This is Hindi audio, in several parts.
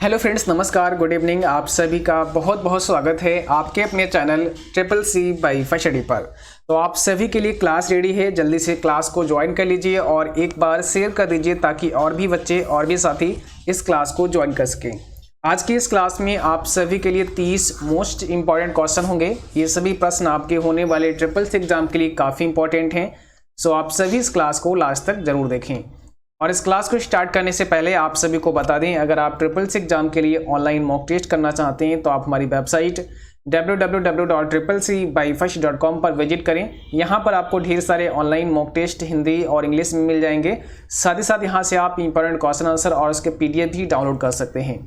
हेलो फ्रेंड्स, नमस्कार, गुड इवनिंग। आप सभी का बहुत बहुत स्वागत है आपके अपने चैनल CCC बाई फैशडी पर। तो आप सभी के लिए क्लास रेडी है, जल्दी से क्लास को ज्वाइन कर लीजिए और एक बार शेयर कर दीजिए ताकि और भी बच्चे और भी साथी इस क्लास को ज्वाइन कर सकें। आज की इस क्लास में आप सभी के लिए 30 मोस्ट इंपॉर्टेंट क्वेश्चन होंगे। ये सभी प्रश्न आपके होने वाले CCC एग्जाम के लिए काफ़ी इंपॉर्टेंट हैं। सो आप सभी इस क्लास को लास्ट तक जरूर देखें। और इस क्लास को स्टार्ट करने से पहले आप सभी को बता दें, अगर आप CCC एग्जाम के लिए ऑनलाइन मॉक टेस्ट करना चाहते हैं तो आप हमारी वेबसाइट www.ccc.com पर विजिट करें। यहाँ पर आपको ढेर सारे ऑनलाइन मॉक टेस्ट हिंदी और इंग्लिश में मिल जाएंगे। साथ ही साथ यहाँ से आप इंपॉर्टेंट क्वेश्चन आंसर और उसके PDF भी डाउनलोड कर सकते हैं।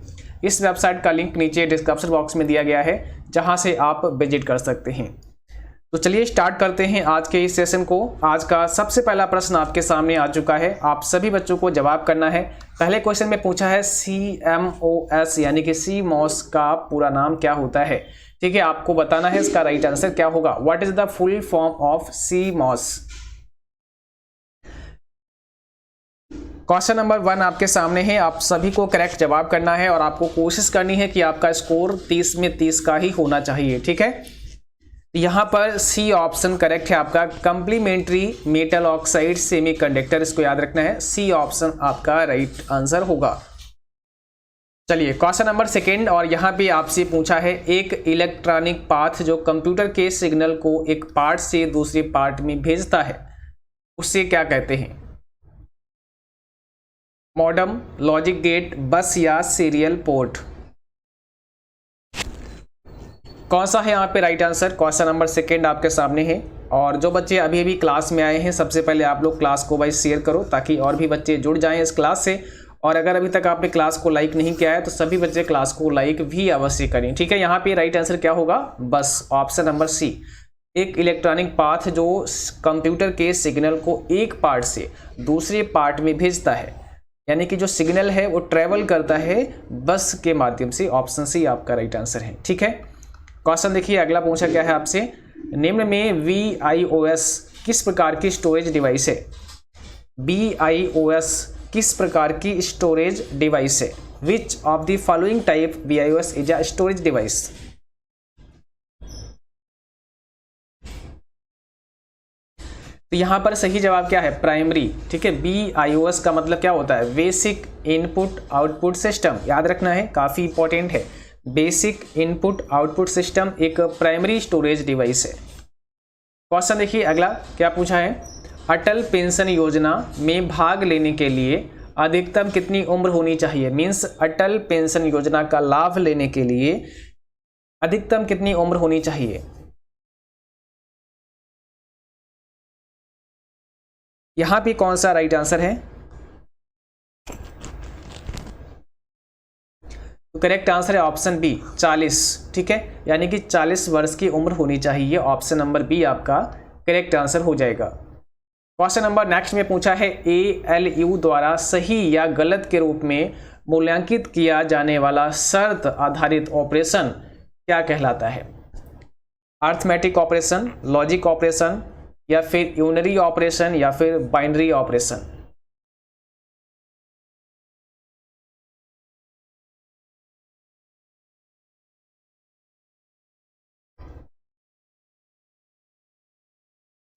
इस वेबसाइट का लिंक नीचे डिस्क्रिप्शन बॉक्स में दिया गया है, जहाँ से आप विजिट कर सकते हैं। तो चलिए स्टार्ट करते हैं आज के इस सेशन को। आज का सबसे पहला प्रश्न आपके सामने आ चुका है, आप सभी बच्चों को जवाब करना है। पहले क्वेश्चन में पूछा है CMOS यानी कि CMOS का पूरा नाम क्या होता है। ठीक है, आपको बताना है इसका राइट आंसर क्या होगा। What is the full form of CMOS। Question number 1 आपके सामने है, आप सभी को करेक्ट जवाब करना है और आपको कोशिश करनी है कि आपका स्कोर 30 में 30 का ही होना चाहिए। ठीक है, यहाँ पर सी ऑप्शन करेक्ट है आपका, कंप्लीमेंट्री मेटल ऑक्साइड सेमीकंडक्टर, इसको याद रखना है। सी ऑप्शन आपका राइट आंसर होगा। चलिए क्वेश्चन नंबर 2 और यहाँ पे आपसे पूछा है, एक इलेक्ट्रॉनिक पाथ जो कंप्यूटर के सिग्नल को एक पार्ट से दूसरे पार्ट में भेजता है, उससे क्या कहते हैं। मॉडेम, लॉजिक गेट, बस या सीरियल पोर्ट। कौन सा है यहाँ पे राइट आंसर। क्वेश्चन नंबर 2 आपके सामने है। और जो बच्चे अभी अभी क्लास में आए हैं, सबसे पहले आप लोग क्लास को भाई शेयर करो ताकि और भी बच्चे जुड़ जाएं इस क्लास से। और अगर अभी तक आपने क्लास को लाइक नहीं किया है तो सभी बच्चे क्लास को लाइक भी अवश्य करें। ठीक है, यहाँ पे राइट आंसर क्या होगा, बस ऑप्शन नंबर सी। एक इलेक्ट्रॉनिक पाथ जो कंप्यूटर के सिग्नल को एक पार्ट से दूसरे पार्ट में भेजता है, यानी कि जो सिग्नल है वो ट्रेवल करता है बस के माध्यम से। ऑप्शन सी आपका राइट आंसर है। ठीक है, क्वेश्चन देखिए अगला पूछा क्या है आपसे, निम्न में BIOS किस प्रकार की स्टोरेज डिवाइस है। BIOS किस प्रकार की स्टोरेज डिवाइस है। Which of the following type BIOS is a storage device. तो यहां पर सही जवाब क्या है, प्राइमरी। ठीक है, BIOS का मतलब क्या होता है, बेसिक इनपुट आउटपुट सिस्टम, याद रखना है, काफी इंपॉर्टेंट है। बेसिक इनपुट आउटपुट सिस्टम एक प्राइमरी स्टोरेज डिवाइस है। क्वेश्चन देखिए अगला क्या पूछा है, अटल पेंशन योजना में भाग लेने के लिए अधिकतम कितनी उम्र होनी चाहिए। मींस अटल पेंशन योजना का लाभ लेने के लिए अधिकतम कितनी उम्र होनी चाहिए। यहां पे कौन सा राइट आंसर है। तो करेक्ट आंसर है ऑप्शन बी, 40। ठीक है, यानी कि 40 वर्ष की उम्र होनी चाहिए। ऑप्शन नंबर बी आपका करेक्ट आंसर हो जाएगा। क्वेश्चन नंबर नेक्स्ट में पूछा है, ALU द्वारा सही या गलत के रूप में मूल्यांकित किया जाने वाला शर्त आधारित ऑपरेशन क्या कहलाता है। अर्थमेटिक ऑपरेशन, लॉजिक ऑपरेशन, या फिर यूनरी ऑपरेशन, या फिर बाइनरी ऑपरेशन।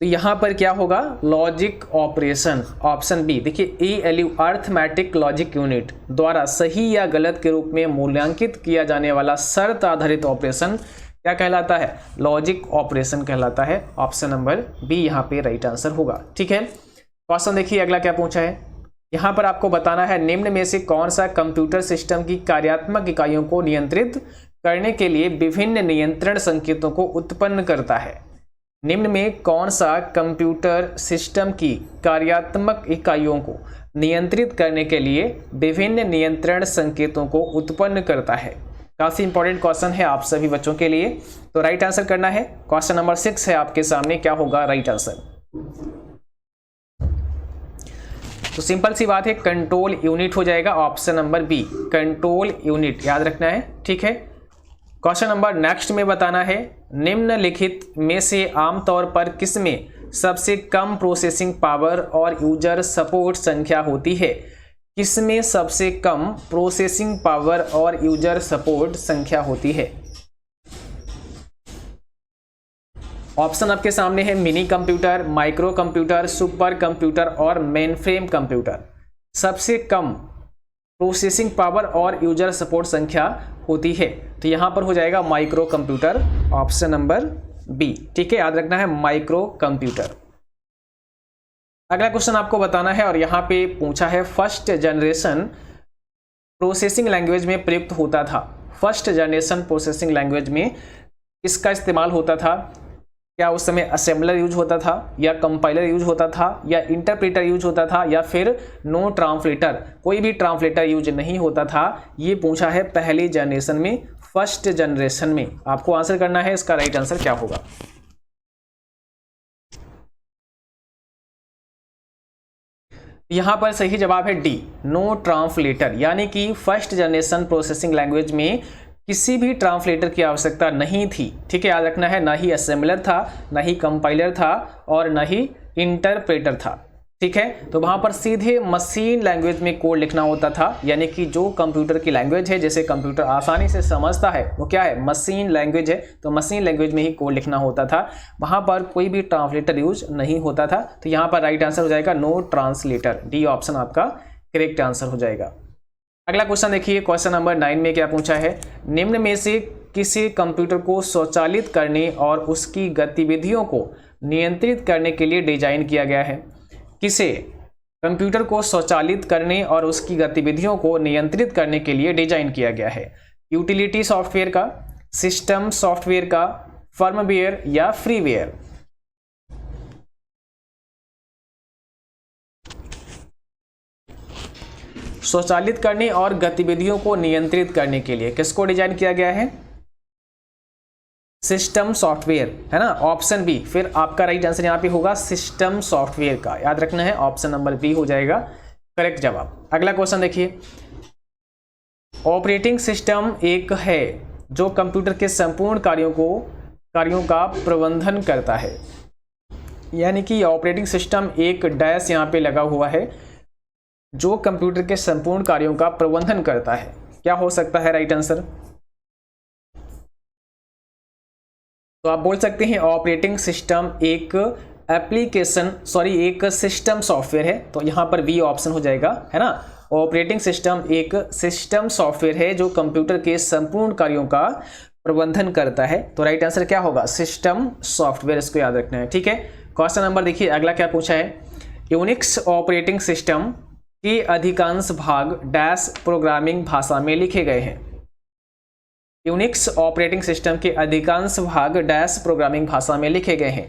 तो यहां पर क्या होगा, लॉजिक ऑपरेशन, ऑप्शन बी। देखिए ALU अर्थमेटिक लॉजिक यूनिट द्वारा सही या गलत के रूप में मूल्यांकित किया जाने वाला शर्त आधारित ऑपरेशन क्या कहलाता है, लॉजिक ऑपरेशन कहलाता है। ऑप्शन नंबर बी यहाँ पे राइट आंसर होगा। ठीक है, क्वेश्चन देखिए अगला क्या पूछा है, यहाँ पर आपको बताना है, निम्न में से कौन सा कंप्यूटर सिस्टम की कार्यात्मक इकाइयों को नियंत्रित करने के लिए विभिन्न नियंत्रण संकेतों को उत्पन्न करता है। निम्न में कौन सा कंप्यूटर सिस्टम की कार्यात्मक इकाइयों को नियंत्रित करने के लिए विभिन्न नियंत्रण संकेतों को उत्पन्न करता है। काफी इंपॉर्टेंट क्वेश्चन है आप सभी बच्चों के लिए। तो राइट आंसर करना है। क्वेश्चन नंबर 6 है आपके सामने, क्या होगा राइट आंसर। तो सिंपल सी बात है, कंट्रोल यूनिट हो जाएगा। Option number B, control unit, याद रखना है। ठीक है, क्वेश्चन नंबर नेक्स्ट में बताना है, निम्नलिखित में से आमतौर पर किसमें सबसे कम प्रोसेसिंग पावर और यूजर सपोर्ट संख्या होती है। किसमें सबसे कम प्रोसेसिंग पावर और यूजर सपोर्ट संख्या होती है? ऑप्शन आपके सामने है mini computer, micro computer, super computer और मेनफ्रेम कंप्यूटर। सबसे कम प्रोसेसिंग पावर और यूजर सपोर्ट संख्या होती है, तो यहां पर हो जाएगा micro computer, option number B. ठीक है, याद रखना है माइक्रो कंप्यूटर। अगला क्वेश्चन आपको बताना है और यहां पे पूछा है फर्स्ट जनरेशन प्रोसेसिंग लैंग्वेज में प्रयुक्त होता था। फर्स्ट जनरेशन प्रोसेसिंग लैंग्वेज में इसका इस्तेमाल होता था। क्या उस समय असेंबलर यूज होता था, या कंपाइलर यूज होता था, या इंटरप्रेटर यूज होता था, या फिर नो ट्रांसलेटर, कोई भी ट्रांसलेटर यूज नहीं होता था? ये पूछा है पहली जनरेशन में, फर्स्ट जनरेशन में। आपको आंसर करना है, इसका राइट आंसर क्या होगा? यहां पर सही जवाब है डी, नो ट्रांसलेटर। यानी कि फर्स्ट जनरेशन प्रोसेसिंग लैंग्वेज में किसी भी ट्रांसलेटर की आवश्यकता नहीं थी। ठीक है, याद रखना है, ना ही असेंबलर था, ना ही कंपाइलर था और ना ही इंटरप्रेटर था। ठीक है, तो वहां पर सीधे मशीन लैंग्वेज में कोड लिखना होता था। यानी कि जो कंप्यूटर की लैंग्वेज है, जैसे कंप्यूटर आसानी से समझता है, वो क्या है? मशीन लैंग्वेज है। तो मशीन लैंग्वेज में ही कोड लिखना होता था, वहां पर कोई भी ट्रांसलेटर यूज नहीं होता था। तो यहां पर राइट आंसर हो जाएगा नो ट्रांसलेटर, डी ऑप्शन आपका करेक्ट आंसर हो जाएगा। अगला क्वेश्चन देखिए, क्वेश्चन नंबर 9 में क्या पूछा है? निम्न में से किसी कंप्यूटर को स्वचालित करने और उसकी गतिविधियों को नियंत्रित करने के लिए डिजाइन किया गया है? किसे कंप्यूटर को स्वचालित करने और उसकी गतिविधियों को नियंत्रित करने के लिए डिजाइन किया गया है? यूटिलिटी सॉफ्टवेयर का, सिस्टम सॉफ्टवेयर का, फर्मवेयर या फ्रीवेयर? स्वचालित करने और गतिविधियों को नियंत्रित करने के लिए किसको डिजाइन किया गया है? सिस्टम सॉफ्टवेयर, है ना, ऑप्शन बी। फिर आपका राइट आंसर यहां पे होगा सिस्टम सॉफ्टवेयर का, याद रखना है, ऑप्शन नंबर बी हो जाएगा करेक्ट जवाब। अगला क्वेश्चन देखिए, ऑपरेटिंग सिस्टम एक है जो कंप्यूटर के संपूर्ण कार्यों का प्रबंधन करता है। यानी कि ऑपरेटिंग सिस्टम एक डैश यहां पे लगा हुआ है, जो कंप्यूटर के संपूर्ण कार्यों का प्रबंधन करता है। क्या हो सकता है राइट आंसर? तो आप बोल सकते हैं ऑपरेटिंग सिस्टम एक एक सिस्टम सॉफ्टवेयर है। तो यहां पर बी ऑप्शन हो जाएगा, है ना। ऑपरेटिंग सिस्टम एक सिस्टम सॉफ्टवेयर है जो कंप्यूटर के संपूर्ण कार्यों का प्रबंधन करता है। तो राइट आंसर क्या होगा? सिस्टम सॉफ्टवेयर, इसको याद रखना है। ठीक है, क्वेश्चन नंबर देखिए, अगला क्या पूछा है? यूनिक्स ऑपरेटिंग सिस्टम के अधिकांश भाग डैश प्रोग्रामिंग भाषा में लिखे गए हैं। यूनिक्स ऑपरेटिंग सिस्टम के अधिकांश भाग डैश प्रोग्रामिंग भाषा में लिखे गए हैं।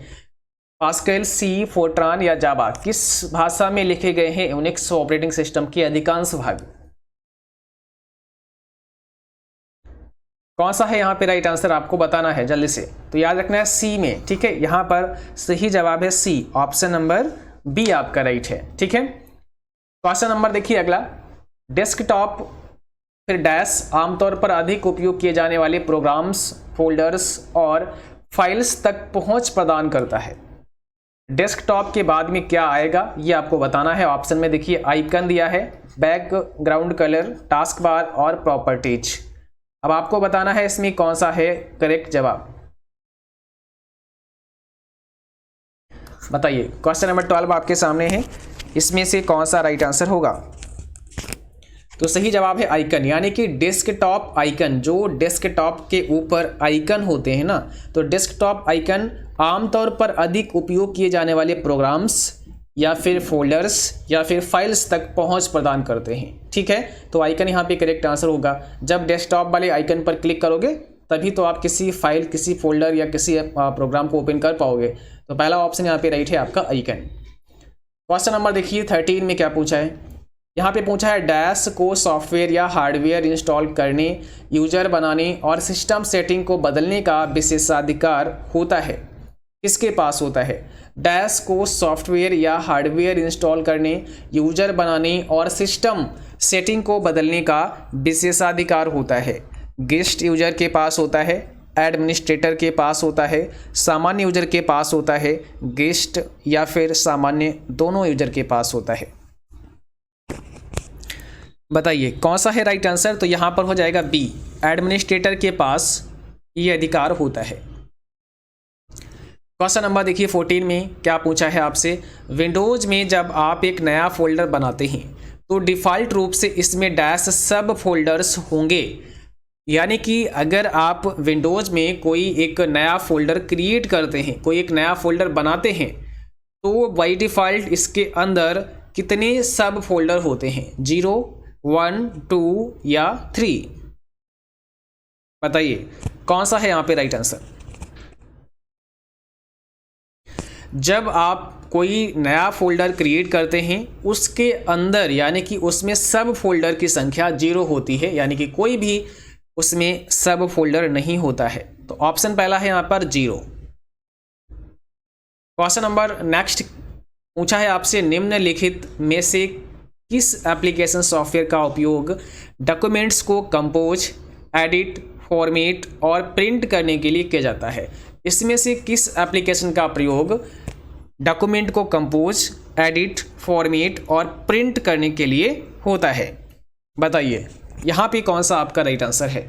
पास्कल, सी, फोर्ट्रान या जावा, किस भाषा में लिखे गए हैं यूनिक्स ऑपरेटिंग सिस्टम के अधिकांश भाग? कौन सा है यहाँ पे राइट आंसर, आपको बताना है जल्दी से। तो याद रखना है सी में। ठीक है, यहाँ पर सही जवाब है सी, ऑप्शन नंबर बी आपका राइट है। ठीक है, क्वेश्चन नंबर देखिए अगला, डेस्कटॉप फिर डैश आमतौर पर अधिक उपयोग किए जाने वाले प्रोग्राम्स, फोल्डर्स और फाइल्स तक पहुंच प्रदान करता है। डेस्कटॉप के बाद में क्या आएगा ये आपको बताना है। ऑप्शन में देखिए आइकन दिया है, बैकग्राउंड कलर, टास्क बार और प्रॉपर्टीज। अब आपको बताना है इसमें कौन सा है करेक्ट जवाब, बताइए। क्वेश्चन नंबर 12 आपके सामने है, इसमें से कौन सा राइट आंसर होगा? तो सही जवाब है आइकन, यानी कि डेस्कटॉप आइकन। जो डेस्कटॉप के ऊपर आइकन होते हैं ना, तो डेस्कटॉप आइकन आमतौर पर अधिक उपयोग किए जाने वाले प्रोग्राम्स या फिर फोल्डर्स या फिर फाइल्स तक पहुंच प्रदान करते हैं। ठीक है, तो आइकन यहाँ पे करेक्ट आंसर होगा। जब डेस्कटॉप वाले आइकन पर क्लिक करोगे तभी तो आप किसी फाइल, किसी फोल्डर या किसी प्रोग्राम को ओपन कर पाओगे। तो पहला ऑप्शन यहाँ पे राइट है आपका आइकन। क्वेश्चन नंबर देखिए 13 में क्या पूछा है? यहाँ पे पूछा है डैश को सॉफ्टवेयर या हार्डवेयर इंस्टॉल करने, यूजर बनाने और सिस्टम सेटिंग को बदलने का विशेषाधिकार होता है, किसके पास होता है? डैश को सॉफ्टवेयर या हार्डवेयर इंस्टॉल करने, यूजर बनाने और सिस्टम सेटिंग को बदलने का विशेषाधिकार होता है। गेस्ट यूजर के पास होता है, एडमिनिस्ट्रेटर के पास होता है, सामान्य यूजर के पास होता है, गेस्ट या फिर सामान्य दोनों यूजर के पास होता है। बताइए कौन सा है राइट आंसर। तो यहाँ पर हो जाएगा बी, एडमिनिस्ट्रेटर के पास ये अधिकार होता है। क्वेश्चन नंबर देखिए 14 में क्या पूछा है आपसे, विंडोज में जब आप एक नया फोल्डर बनाते हैं तो डिफ़ॉल्ट रूप से इसमें डैश सब फोल्डर्स होंगे। यानी कि अगर आप विंडोज़ में कोई एक नया फोल्डर क्रिएट करते हैं, कोई एक नया फोल्डर बनाते हैं, तो बाय डिफ़ॉल्ट इसके अंदर कितने सब फोल्डर होते हैं, 0, 1, 2 या 3। बताइए कौन सा है यहाँ पे राइट आंसर। जब आप कोई नया फोल्डर क्रिएट करते हैं उसके अंदर यानी कि उसमें सब फोल्डर की संख्या 0 होती है, यानी कि कोई भी उसमें सब फोल्डर नहीं होता है। तो ऑप्शन पहला है यहाँ पर 0। क्वेश्चन नंबर नेक्स्ट पूछा है आपसे, निम्नलिखित में से किस एप्लीकेशन सॉफ्टवेयर का उपयोग डॉक्यूमेंट्स को कंपोज, एडिट, फॉर्मेट और प्रिंट करने के लिए किया जाता है। इसमें से किस एप्लीकेशन का प्रयोग डॉक्यूमेंट को कंपोज, एडिट, फॉर्मेट और प्रिंट करने के लिए होता है। बताइए यहाँ पे कौन सा आपका राइट आंसर है।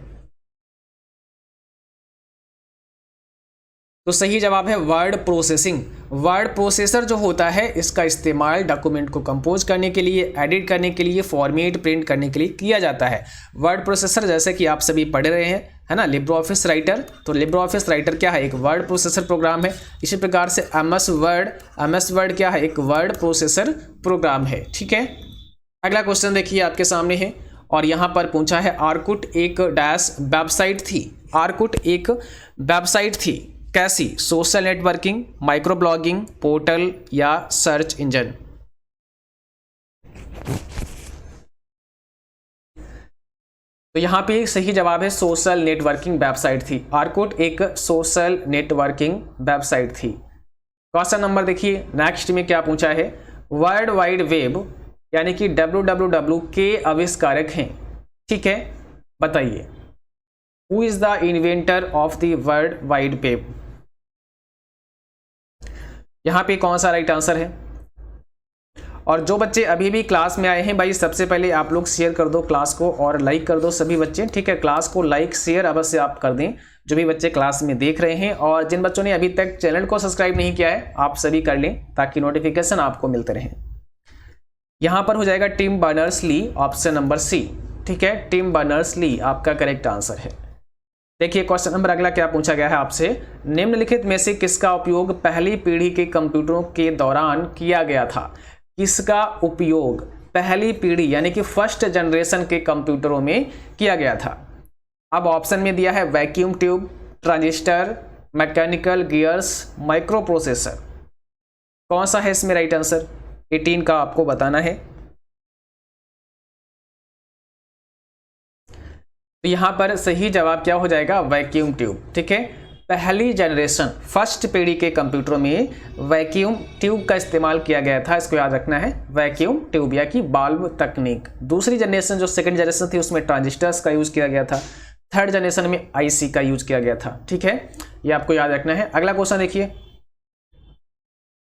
तो सही जवाब है वर्ड प्रोसेसिंग। वर्ड प्रोसेसर जो होता है इसका इस्तेमाल डॉक्यूमेंट को कंपोज करने के लिए, एडिट करने के लिए, फॉर्मेट, प्रिंट करने के लिए किया जाता है। वर्ड प्रोसेसर जैसे कि आप सभी पढ़ रहे हैं, है ना, लिब्रे ऑफिस राइटर। तो लिब्रे ऑफिस राइटर क्या है, एक वर्ड प्रोसेसर प्रोग्राम है। इसी प्रकार से एमएस वर्ड क्या है, एक वर्ड प्रोसेसर प्रोग्राम है। ठीक है, अगला क्वेश्चन देखिए आपके सामने है और यहाँ पर पूछा है, आर्कुट एक डैश वेबसाइट थी। आर्कुट एक वेबसाइट थी, कैसी, social networking, micro blogging, portal या सर्च इंजन। तो यहाँ पे सही जवाब है सोशल नेटवर्किंग वेबसाइट थी। आर्कुट एक सोशल नेटवर्किंग वेबसाइट थी। क्वेश्चन नंबर देखिए नेक्स्ट में क्या पूछा है, वर्ल्ड वाइड वेब यानी कि www के आविष्कारक हैं। ठीक है, बताइए who is the inventor of the world wide web. यहाँ पे कौन सा राइट आंसर है। और जो बच्चे अभी भी क्लास में आए हैं भाई, सबसे पहले आप लोग शेयर कर दो क्लास को और लाइक कर दो सभी बच्चे। ठीक है, क्लास को लाइक शेयर अवश्य आप कर दें जो भी बच्चे क्लास में देख रहे हैं। और जिन बच्चों ने अभी तक चैनल को सब्सक्राइब नहीं किया है आप सभी कर लें ताकि नोटिफिकेशन आपको मिलते रहें। यहाँ पर हो जाएगा Tim Berners-Lee, option number C. ठीक है, टिम बर्नर्स-ली आपका करेक्ट आंसर है। देखिए क्वेश्चन नंबर अगला क्या पूछा गया है आपसे, निम्नलिखित में से किसका उपयोग पहली पीढ़ी के कंप्यूटरों के दौरान किया गया था। किसका उपयोग पहली पीढ़ी यानी कि फर्स्ट जनरेशन के कंप्यूटरों में किया गया था। अब ऑप्शन में दिया है vacuum tube, transistor, mechanical gears, micro processor. कौन सा है इसमें राइट आंसर, 18 का आपको बताना है। तो यहाँ पर सही जवाब क्या हो जाएगा, वैक्यूम ट्यूब। ठीक है, पहली जनरेशन फर्स्ट पीढ़ी के कंप्यूटरों में वैक्यूम ट्यूब का इस्तेमाल किया गया था, इसको याद रखना है, वैक्यूम ट्यूब या कि बाल्ब तकनीक। दूसरी जनरेशन जो सेकंड जनरेशन थी उसमें ट्रांजिस्टर्स का यूज किया गया था। थर्ड जनरेशन में आईसी का यूज किया गया था। ठीक है, ये आपको याद रखना है। अगला क्वेश्चन देखिए,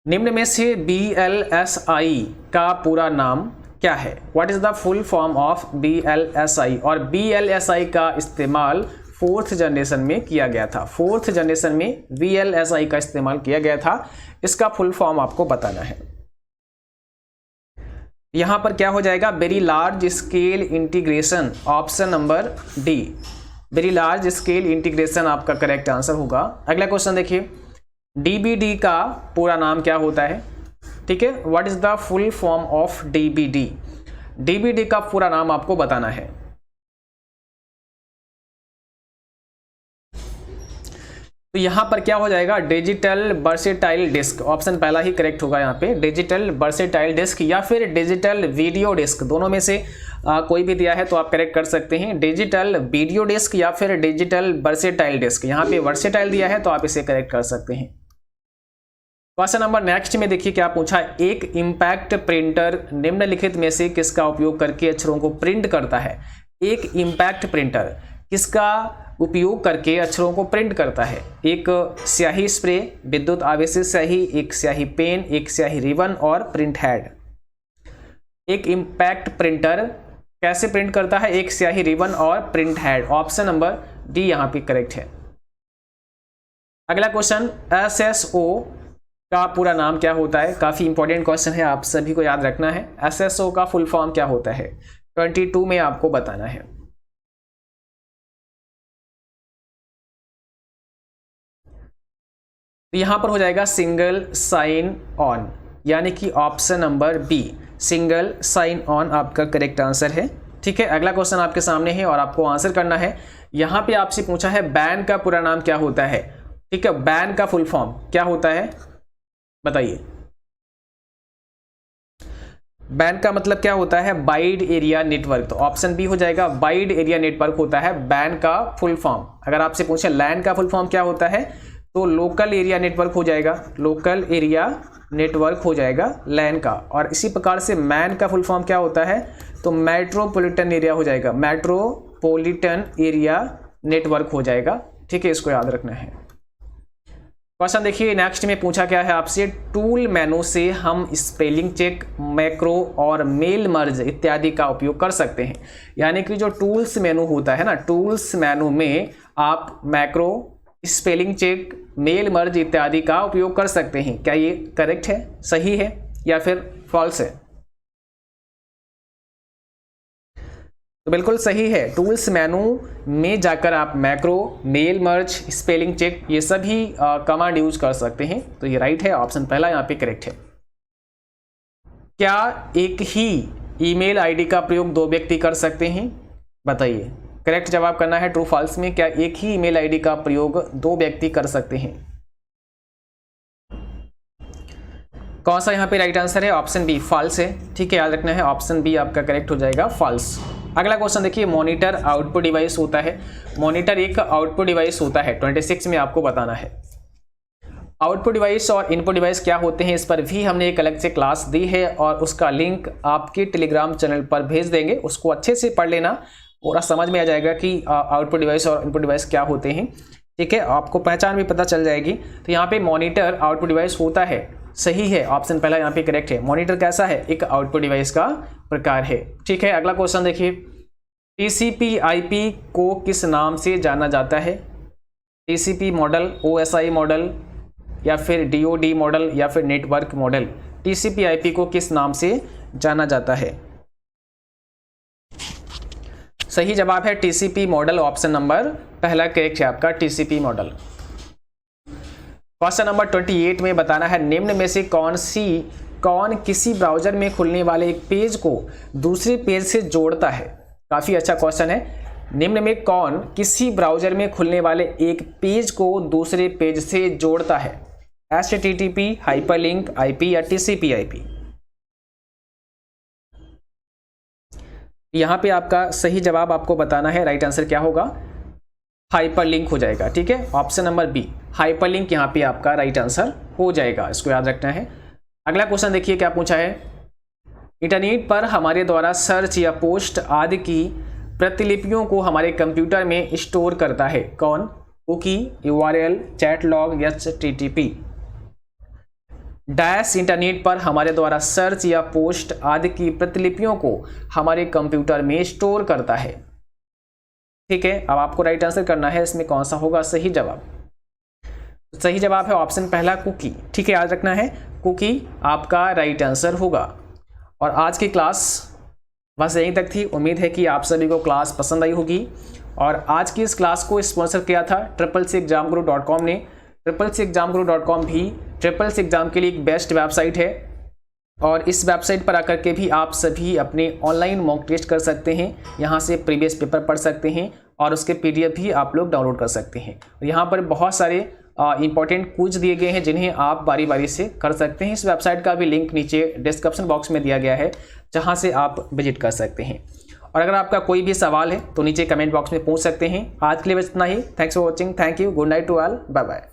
निम्न में से BLSI का पूरा नाम क्या है। What is the full form of BLSI। और BLSI का इस्तेमाल फोर्थ जनरेशन में किया गया था। फोर्थ जनरेशन में VLSI का इस्तेमाल किया गया था, इसका फुल फॉर्म आपको बताना है। यहां पर क्या हो जाएगा, very large scale integration, option number D, very large scale integration आपका करेक्ट आंसर होगा। अगला क्वेश्चन देखिए, DBD का पूरा नाम क्या होता है। ठीक है, what is the full form of DBD। DBD का पूरा नाम आपको बताना है। तो यहां पर क्या हो जाएगा, डिजिटल वर्सेटाइल डिस्क, ऑप्शन पहला ही करेक्ट होगा यहाँ पे, डिजिटल वर्सेटाइल डिस्क या फिर डिजिटल वीडियो डिस्क, दोनों में से कोई भी दिया है तो आप करेक्ट कर सकते हैं, डिजिटल वीडियो डिस्क या फिर डिजिटल वर्सेटाइल डिस्क। यहाँ पे वर्सेटाइल दिया है तो आप इसे करेक्ट कर सकते हैं। क्वेश्चन नंबर नेक्स्ट में देखिए क्या पूछा है, एक इम्पैक्ट प्रिंटर निम्नलिखित में से किसका उपयोग करके अक्षरों को प्रिंट करता है। एक इम्पैक्ट प्रिंटर किसका उपयोग करके अक्षरों को प्रिंट करता है। एक स्याही स्प्रे, विद्युत आवेशित स्याही, एक स्याही पेन, एक स्याही रिबन और प्रिंट हेड। एक इम्पैक्ट प्रिंटर कैसे प्रिंट करता है? एक स्याही रिबन और print head. Option number D यहाँ पे करेक्ट है। अगला क्वेश्चन, एसएसओ का पूरा नाम क्या होता है? काफी इंपॉर्टेंट क्वेश्चन है, आप सभी को याद रखना है। एसएसओ का फुल फॉर्म क्या होता है? 22 में आपको बताना है। तो यहां पर हो जाएगा सिंगल साइन ऑन, यानी कि option number B, single sign on आपका करेक्ट आंसर है। ठीक है, अगला क्वेश्चन आपके सामने है और आपको आंसर करना है। यहां पे आपसे पूछा है बैन का पूरा नाम क्या होता है। ठीक है, बैन का फुल फॉर्म क्या होता है बताइए। बैन का मतलब क्या होता है? Wide area network. तो ऑप्शन बी हो जाएगा, वाइड एरिया नेटवर्क होता है बैन का फुल फॉर्म। अगर आपसे पूछे लैन का फुल फॉर्म क्या होता है, तो लोकल एरिया नेटवर्क हो जाएगा, लोकल एरिया नेटवर्क हो जाएगा लैन का। और इसी प्रकार से मैन का फुल फॉर्म क्या होता है? तो मेट्रोपॉलिटन एरिया हो जाएगा, मेट्रोपॉलिटन एरिया नेटवर्क हो जाएगा। ठीक है, इसको याद रखना है। क्वेश्चन देखिए नेक्स्ट में पूछा क्या है आपसे, टूल मेनू से हम स्पेलिंग चेक, मैक्रो और मेल मर्ज इत्यादि का उपयोग कर सकते हैं। यानी कि जो टूल्स मेनू होता है ना, टूल्स मेनू में आप macro, spelling check, mail merge इत्यादि का उपयोग कर सकते हैं। क्या ये करेक्ट है, सही है या फिर फॉल्स है? तो बिल्कुल सही है। टूल्स मेनू में जाकर आप macro, mail merge, spelling check ये सभी कमांड यूज कर सकते हैं। तो ये राइट है, ऑप्शन पहला यहाँ पे करेक्ट है। क्या एक ही ईमेल आईडी का प्रयोग दो व्यक्ति कर सकते हैं? बताइए, करेक्ट जवाब करना है ट्रू फॉल्स में। क्या एक ही ईमेल आईडी का प्रयोग दो व्यक्ति कर सकते हैं? कौन सा यहाँ पे राइट आंसर है? ऑप्शन बी, फॉल्स है। ठीक है, याद रखना है, ऑप्शन बी आपका करेक्ट हो जाएगा, फॉल्स। अगला क्वेश्चन देखिए, मॉनिटर आउटपुट डिवाइस होता है। मॉनिटर एक आउटपुट डिवाइस होता है, 26 में आपको बताना है। आउटपुट डिवाइस और इनपुट डिवाइस क्या होते हैं, इस पर भी हमने एक अलग से क्लास दी है और उसका लिंक आपके टेलीग्राम चैनल पर भेज देंगे। उसको अच्छे से पढ़ लेना, पूरा समझ में आ जाएगा कि आउटपुट डिवाइस और इनपुट डिवाइस क्या होते हैं। ठीक है, आपको पहचान भी पता चल जाएगी। तो यहाँ पे मॉनिटर आउटपुट डिवाइस होता है, सही है, ऑप्शन पहला यहाँ पे करेक्ट है। मॉनिटर कैसा है? एक आउटपुट डिवाइस का प्रकार है। ठीक है, अगला क्वेश्चन देखिए, टीसीपी आईपी को किस नाम से जाना जाता है? टीसीपी मॉडल, ओएसआई मॉडल या फिर डीओडी मॉडल या फिर नेटवर्क मॉडल। टीसीपी आईपी को किस नाम से जाना जाता है? सही जवाब है टीसीपी मॉडल, ऑप्शन नंबर पहला करेक्ट है आपका, टीसीपी मॉडल। क्वेश्चन नंबर 28 में बताना है, निम्न में से कौन किसी ब्राउजर में खुलने वाले एक पेज को दूसरे पेज से जोड़ता है? काफी अच्छा क्वेश्चन है। निम्न में कौन किसी ब्राउजर में खुलने वाले एक पेज को दूसरे पेज से जोड़ता है? HTTP, हाइपरलिंक आईपी या TCP आईपी? यहां पे आपका सही जवाब आपको बताना है, राइट आंसर क्या होगा? हाइपरलिंक हो जाएगा। ठीक है, ऑप्शन नंबर बी, हाइपरलिंक यहाँ पे आपका राइट आंसर हो जाएगा, इसको याद रखना है। अगला क्वेश्चन देखिए क्या पूछा है, इंटरनेट पर हमारे द्वारा सर्च या पोस्ट आदि की प्रतिलिपियों को हमारे कंप्यूटर में स्टोर करता है कौन? कुकी, URL, चैट लॉग या HTTP? डैश इंटरनेट पर हमारे द्वारा सर्च या पोस्ट आदि की प्रतिलिपियों को हमारे कंप्यूटर में स्टोर करता है। ठीक है, अब आपको राइट आंसर करना है, इसमें कौन सा होगा सही जवाब? सही जवाब है ऑप्शन पहला, कुकी। ठीक है, याद रखना है, कुकी आपका राइट आंसर होगा। और आज की क्लास बस यहीं तक थी। उम्मीद है कि आप सभी को क्लास पसंद आई होगी। और आज की इस क्लास को स्पॉन्सर किया था CCCexamguru.com ने। CCCexamguru.com भी CCC एग्जाम के लिए एक बेस्ट वेबसाइट है और इस वेबसाइट पर आकर के भी आप सभी अपने ऑनलाइन मॉक टेस्ट कर सकते हैं। यहाँ से प्रीवियस पेपर पढ़ सकते हैं और उसके PDF भी आप लोग डाउनलोड कर सकते हैं। यहाँ पर बहुत सारे इंपॉर्टेंट क्विज दिए गए हैं जिन्हें आप बारी बारी से कर सकते हैं। इस वेबसाइट का भी लिंक नीचे डिस्क्रिप्शन बॉक्स में दिया गया है, जहाँ से आप विजिट कर सकते हैं। और अगर आपका कोई भी सवाल है तो नीचे कमेंट बॉक्स में पूछ सकते हैं। आज के लिए बस इतना ही। Thanks for watching. Thank you. Good night to all. Bye bye.